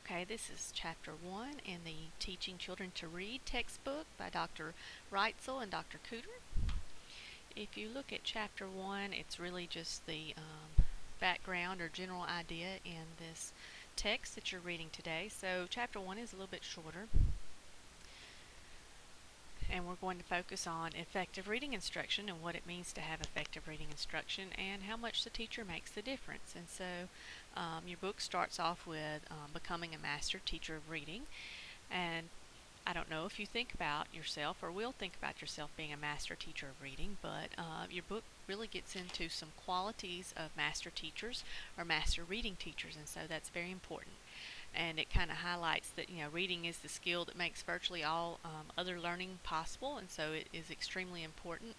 Okay, this is Chapter 1 in the Teaching Children to Read textbook by Dr. Reitzel and Dr. Cooter. If you look at Chapter 1, it's really just the background or general idea in this text that you're reading today. So Chapter 1 is a little bit shorter, and we're going to focus on effective reading instruction and what it means to have effective reading instruction and how much the teacher makes the difference. And so your book starts off with becoming a master teacher of reading. And I don't know if you think about yourself or will think about yourself being a master teacher of reading, but your book really gets into some qualities of master teachers or master reading teachers, and so that's very important. And it kind of highlights that reading is the skill that makes virtually all other learning possible, and so it is extremely important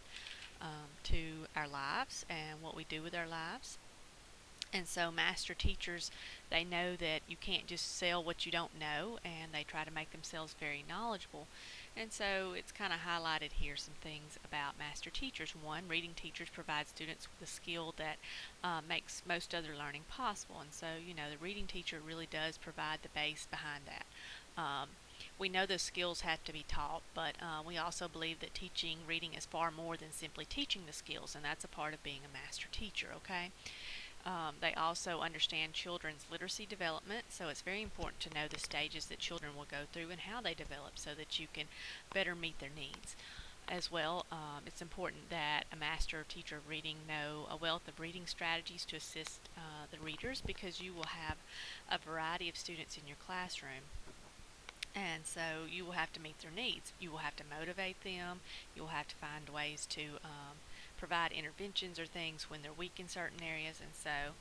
to our lives and what we do with our lives. And so master teachers, they know that you can't just sell what you don't know, and they try to make themselves very knowledgeable. And so it's kind of highlighted here some things about master teachers. One, reading teachers provide students with a skill that makes most other learning possible. And so, the reading teacher really does provide the base behind that. We know those skills have to be taught, but we also believe that teaching reading is far more than simply teaching the skills, and that's a part of being a master teacher, okay? They also understand children's literacy development, so it's very important to know the stages that children will go through and how they develop so that you can better meet their needs. As well, it's important that a master teacher of reading know a wealth of reading strategies to assist the readers, because you will have a variety of students in your classroom. And so you will have to meet their needs. You will have to motivate them. You will have to find ways to provide interventions or things when they're weak in certain areas, and so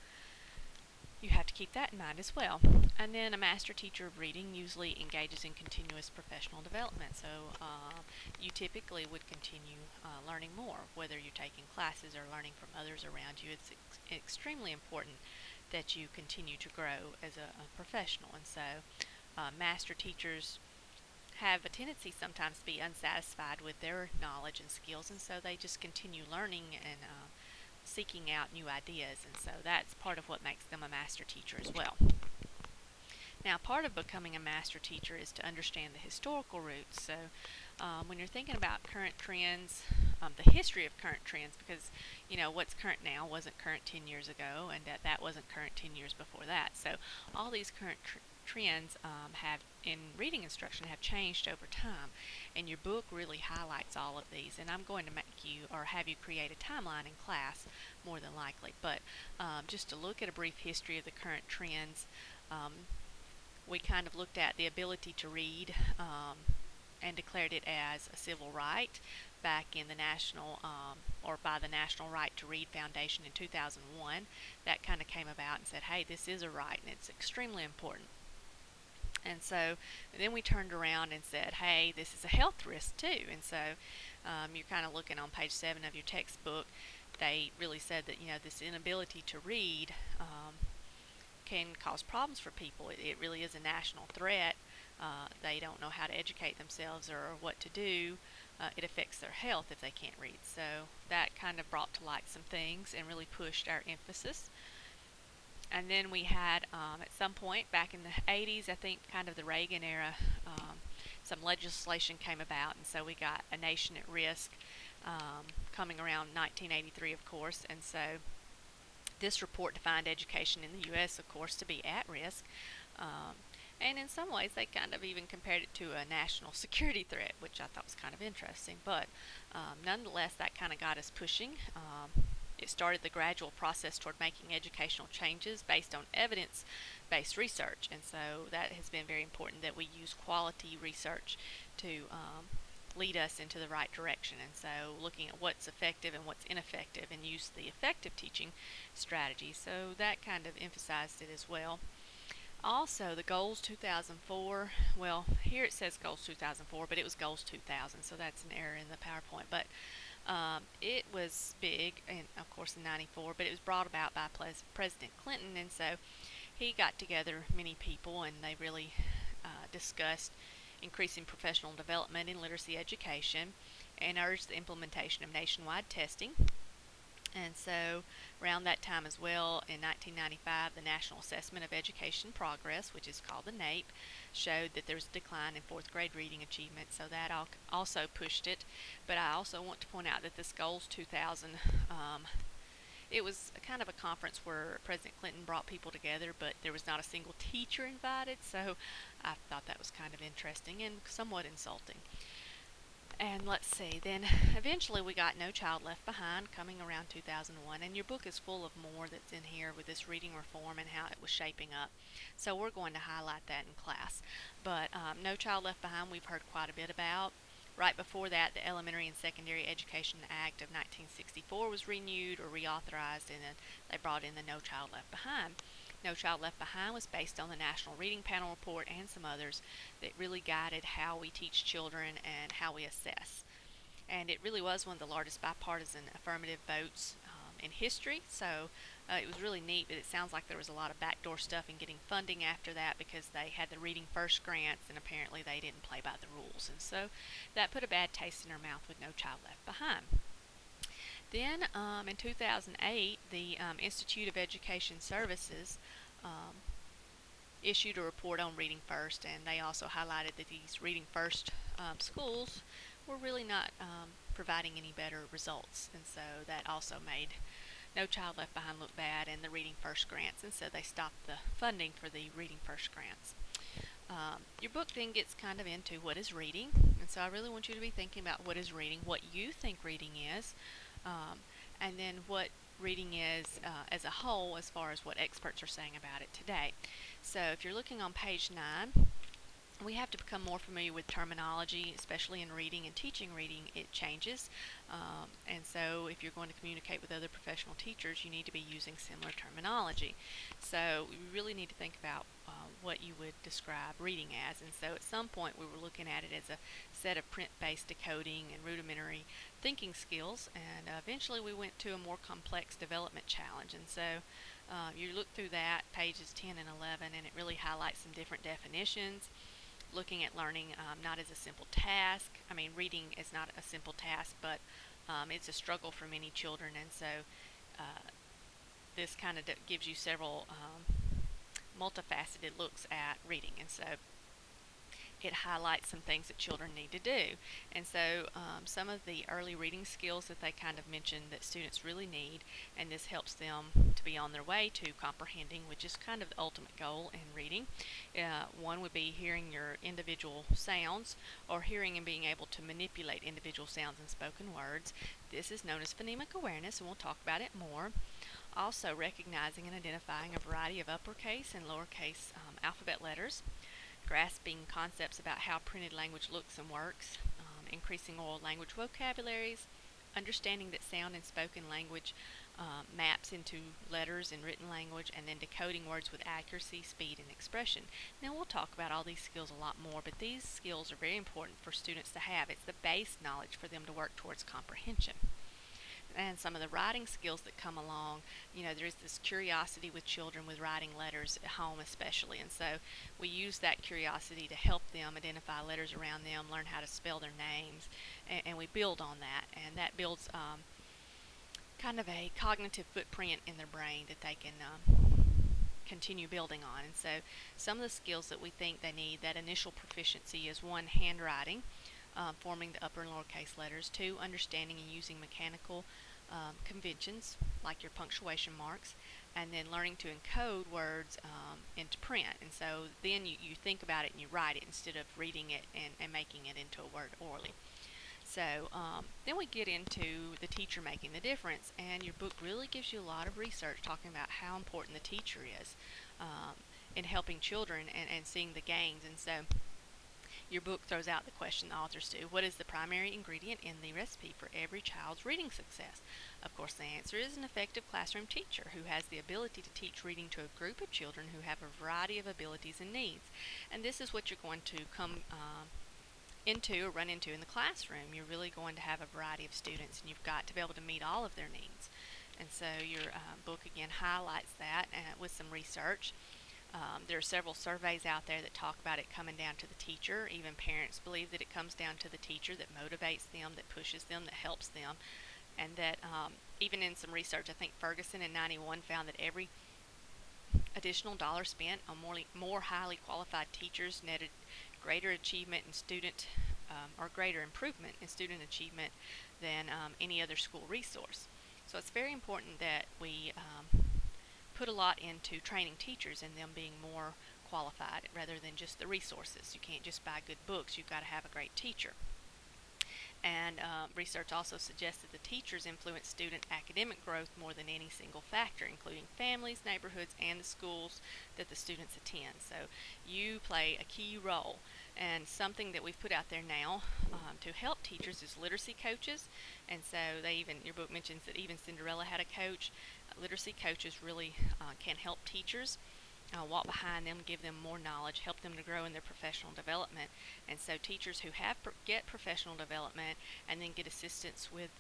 you have to keep that in mind as well. And then a master teacher of reading usually engages in continuous professional development, so you typically would continue learning more, whether you're taking classes or learning from others around you. It's extremely important that you continue to grow as a professional, and so master teachers have a tendency sometimes to be unsatisfied with their knowledge and skills, and so they just continue learning and seeking out new ideas, and so that's part of what makes them a master teacher as well. Now, part of becoming a master teacher is to understand the historical roots. So when you're thinking about current trends, the history of current trends, because what's current now wasn't current 10 years ago, and that wasn't current 10 years before that. So all these current trends have in reading instruction have changed over time, and your book really highlights all of these. And I'm going to make you or have you create a timeline in class, more than likely, but just to look at a brief history of the current trends. We kind of looked at the ability to read and declared it as a civil right back in the national or by the National Right to Read Foundation in 2001. That kind of came about and said, hey, this is a right and it's extremely important. And so then we turned around and said, hey, this is a health risk too. And so you're kind of looking on page 7 of your textbook. They really said that this inability to read can cause problems for people. It really is a national threat. They don't know how to educate themselves or what to do. It affects their health if they can't read. So that kind of brought to light some things and really pushed our emphasis. And then we had, at some point back in the 80s, I think kind of the Reagan era, some legislation came about, and so we got a nation at risk coming around 1983, of course. And so this report defined education in the U.S., of course, to be at risk. And in some ways, they kind of even compared it to a national security threat, which I thought was kind of interesting. But nonetheless, that kind of got us pushing. It started the gradual process toward making educational changes based on evidence-based research. And so that has been very important, that we use quality research to lead us into the right direction. And so looking at what's effective and what's ineffective, and use the effective teaching strategy. So that kind of emphasized it as well. Also, the Goals 2004, well, here it says Goals 2004, but it was Goals 2000, so that's an error in the PowerPoint. But it was big, and of course in '94, but it was brought about by President Clinton, and so he got together many people, and they really discussed increasing professional development in literacy education, and urged the implementation of nationwide testing. And so, around that time as well, in 1995, the National Assessment of Education Progress, which is called the NAEP, showed that there was a decline in fourth grade reading achievement, so that also pushed it. But I also want to point out that this Goals 2000, it was a kind of a conference where President Clinton brought people together, but there was not a single teacher invited, so I thought that was kind of interesting and somewhat insulting. And let's see, then eventually we got No Child Left Behind coming around 2001, and your book is full of more that's in here with this reading reform and how it was shaping up. So we're going to highlight that in class. But No Child Left Behind we've heard quite a bit about. Right before that, the Elementary and Secondary Education Act of 1964 was renewed or reauthorized, and then they brought in the No Child Left Behind. No Child Left Behind was based on the National Reading Panel report and some others that really guided how we teach children and how we assess. And it really was one of the largest bipartisan affirmative votes in history, so it was really neat, but it sounds like there was a lot of backdoor stuff in getting funding after that because they had the Reading First grants, and apparently they didn't play by the rules. And so that put a bad taste in our mouth with No Child Left Behind. Then in 2008, the Institute of Education Services issued a report on Reading First, and they also highlighted that these Reading First schools were really not providing any better results, and so that also made No Child Left Behind look bad and the Reading First grants, and so they stopped the funding for the Reading First grants. Your book then gets kind of into what is reading, and so I really want you to be thinking about what is reading, what you think reading is, and then what reading is as a whole as far as what experts are saying about it today. So if you're looking on page 9, we have to become more familiar with terminology, especially in reading and teaching reading. It changes, and so if you're going to communicate with other professional teachers, you need to be using similar terminology. So we really need to think about what you would describe reading as, and so at some point we were looking at it as a set of print-based decoding and rudimentary thinking skills, and eventually we went to a more complex development challenge. And so you look through that, pages 10 and 11, and it really highlights some different definitions, looking at learning not as a simple task. I mean, reading is not a simple task, but it's a struggle for many children, and so this kind of gives you several multifaceted looks at reading, and so it highlights some things that children need to do. And so some of the early reading skills that they kind of mentioned that students really need, and this helps them to be on their way to comprehending, which is kind of the ultimate goal in reading. One would be hearing your individual sounds, or hearing and being able to manipulate individual sounds in spoken words. This is known as phonemic awareness, and we'll talk about it more. Also, recognizing and identifying a variety of uppercase and lowercase alphabet letters, grasping concepts about how printed language looks and works, increasing oral language vocabularies, understanding that sound in spoken language maps into letters in written language, and then decoding words with accuracy, speed, and expression. Now we'll talk about all these skills a lot more, but these skills are very important for students to have. It's the base knowledge for them to work towards comprehension. And some of the writing skills that come along, there's this curiosity with children with writing letters at home especially, and so we use that curiosity to help them identify letters around them, learn how to spell their names, and we build on that, and that builds kind of a cognitive footprint in their brain that they can continue building on. And so some of the skills that we think they need, that initial proficiency, is one, handwriting, forming the upper and lowercase letters; two, understanding and using mechanical conventions like your punctuation marks; and then learning to encode words into print. And so then you think about it and you write it instead of reading it and making it into a word orally. So then we get into the teacher making the difference, and your book really gives you a lot of research talking about how important the teacher is in helping children and seeing the gains. And so your book throws out the question the authors do: what is the primary ingredient in the recipe for every child's reading success? Of course, the answer is an effective classroom teacher who has the ability to teach reading to a group of children who have a variety of abilities and needs. And this is what you're going to come into or run into in the classroom. You're really going to have a variety of students, and you've got to be able to meet all of their needs. And so your book again highlights that with some research. There are several surveys out there that talk about it coming down to the teacher. Even parents believe that it comes down to the teacher, that motivates them, that pushes them, that helps them and that even in some research, I think Ferguson in 91 found that every additional dollar spent on more highly qualified teachers netted greater achievement in student or greater improvement in student achievement than any other school resource. So it's very important that we put a lot into training teachers and them being more qualified rather than just the resources. You can't just buy good books, you've got to have a great teacher. And research also suggests that the teachers influence student academic growth more than any single factor, including families, neighborhoods, and the schools that the students attend. So you play a key role. And something that we've put out there now to help teachers is literacy coaches. And so your book mentions that even Cinderella had a coach. Literacy coaches really can help teachers walk behind them, give them more knowledge, help them to grow in their professional development. And so teachers who get professional development and then get assistance with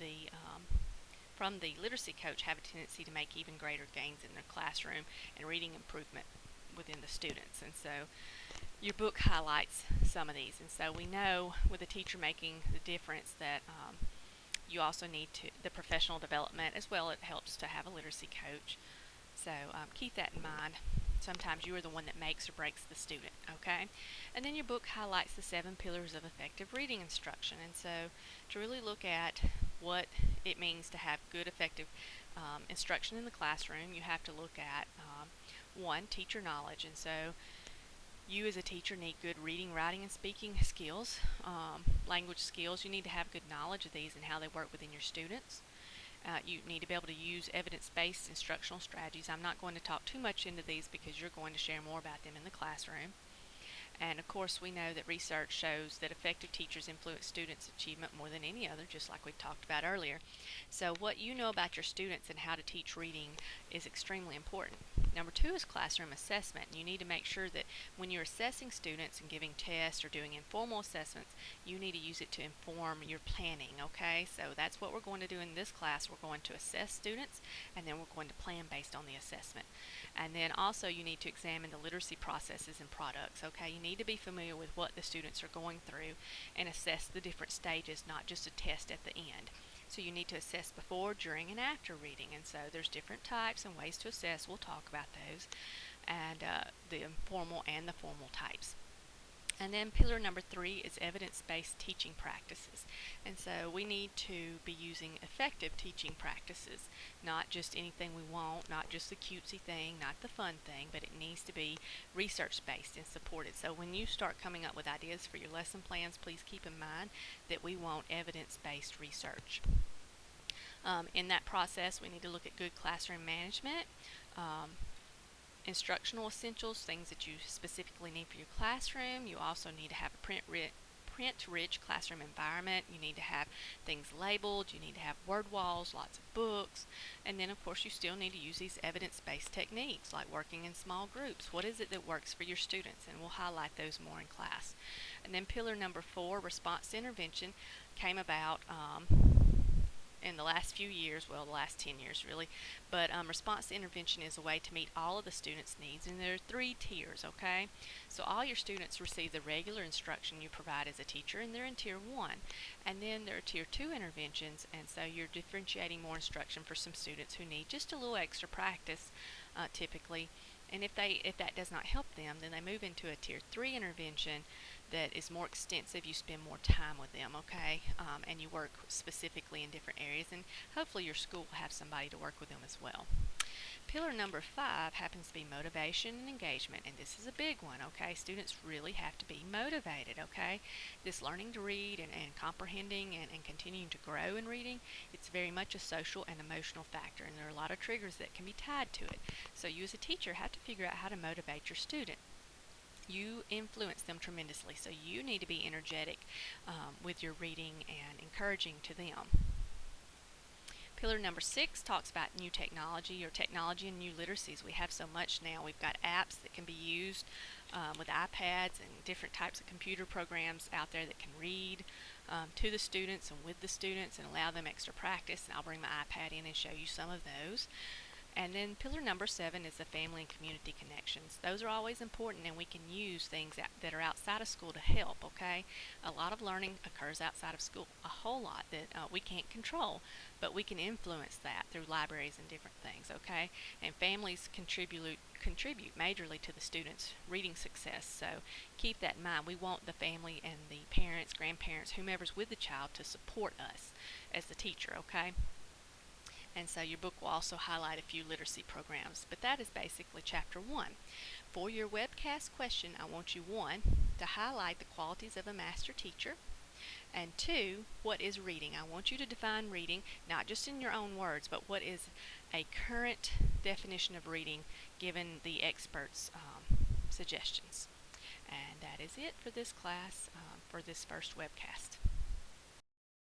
from the literacy coach have a tendency to make even greater gains in their classroom and reading improvement within the students. And so your book highlights some of these. And so we know with a teacher making the difference that you also need the professional development as well. It helps to have a literacy coach. So keep that in mind. Sometimes you are the one that makes or breaks the student, okay? And then your book highlights the 7 pillars of effective reading instruction. And so to really look at what it means to have good, effective instruction in the classroom, you have to look at, 1, teacher knowledge. And so you as a teacher need good reading, writing, and speaking skills, language skills. You need to have good knowledge of these and how they work within your students. You need to be able to use evidence-based instructional strategies. I'm not going to talk too much into these because you're going to share more about them in the classroom. And of course, we know that research shows that effective teachers influence students' achievement more than any other, just like we talked about earlier. So what you know about your students and how to teach reading is extremely important. Number 2 is classroom assessment. You need to make sure that when you're assessing students and giving tests or doing informal assessments, you need to use it to inform your planning, okay? So that's what we're going to do in this class. We're going to assess students, and then we're going to plan based on the assessment. And then also you need to examine the literacy processes and products, okay? You need to be familiar with what the students are going through and assess the different stages, not just a test at the end. So you need to assess before, during, and after reading. And so there's different types and ways to assess. We'll talk about those, and the informal and the formal types. And then pillar number 3 is evidence-based teaching practices. And so we need to be using effective teaching practices, not just anything we want, not just the cutesy thing, not the fun thing, but it needs to be research-based and supported. So when you start coming up with ideas for your lesson plans, please keep in mind that we want evidence-based research. In that process, we need to look at good classroom management, instructional essentials, things that you specifically need for your classroom. You also need to have a print-rich classroom environment. You need to have things labeled. You need to have word walls, lots of books. And then, of course, you still need to use these evidence-based techniques like working in small groups. What is it that works for your students? And we'll highlight those more in class. And then pillar number 4, response to intervention, came about in the last few years, well, the last 10 years really, but response to intervention is a way to meet all of the students' needs, and there are 3 tiers, okay? So all your students receive the regular instruction you provide as a teacher, and they're in tier 1. And then there are tier 2 interventions, and so you're differentiating more instruction for some students who need just a little extra practice, typically. And if that does not help them, then they move into a tier 3 intervention that is more extensive. You spend more time with them, okay? And you work specifically in different areas, and hopefully your school will have somebody to work with them as well. Pillar number 5 happens to be motivation and engagement, and this is a big one, okay? Students really have to be motivated, okay? This learning to read and comprehending and continuing to grow in reading, it's very much a social and emotional factor, and there are a lot of triggers that can be tied to it. So you as a teacher have to figure out how to motivate your student. You influence them tremendously, so you need to be energetic with your reading and encouraging to them. Pillar number 6 talks about new technology or technology and new literacies. We have so much now. We've got apps that can be used with iPads and different types of computer programs out there that can read to the students and with the students and allow them extra practice. And I'll bring my iPad in and show you some of those. And then pillar number 7 is the family and community connections. Those are always important, and we can use things that are outside of school to help, okay? A lot of learning occurs outside of school, a whole lot that we can't control, but we can influence that through libraries and different things, okay? And families contribute majorly to the students' reading success, so keep that in mind. We want the family and the parents, grandparents, whomever's with the child to support us as the teacher, okay? And so your book will also highlight a few literacy programs. But that is basically chapter 1. For your webcast question, I want you, 1, to highlight the qualities of a master teacher. And 2, what is reading? I want you to define reading, not just in your own words, but what is a current definition of reading given the experts' suggestions. And that is it for this class, for this first webcast.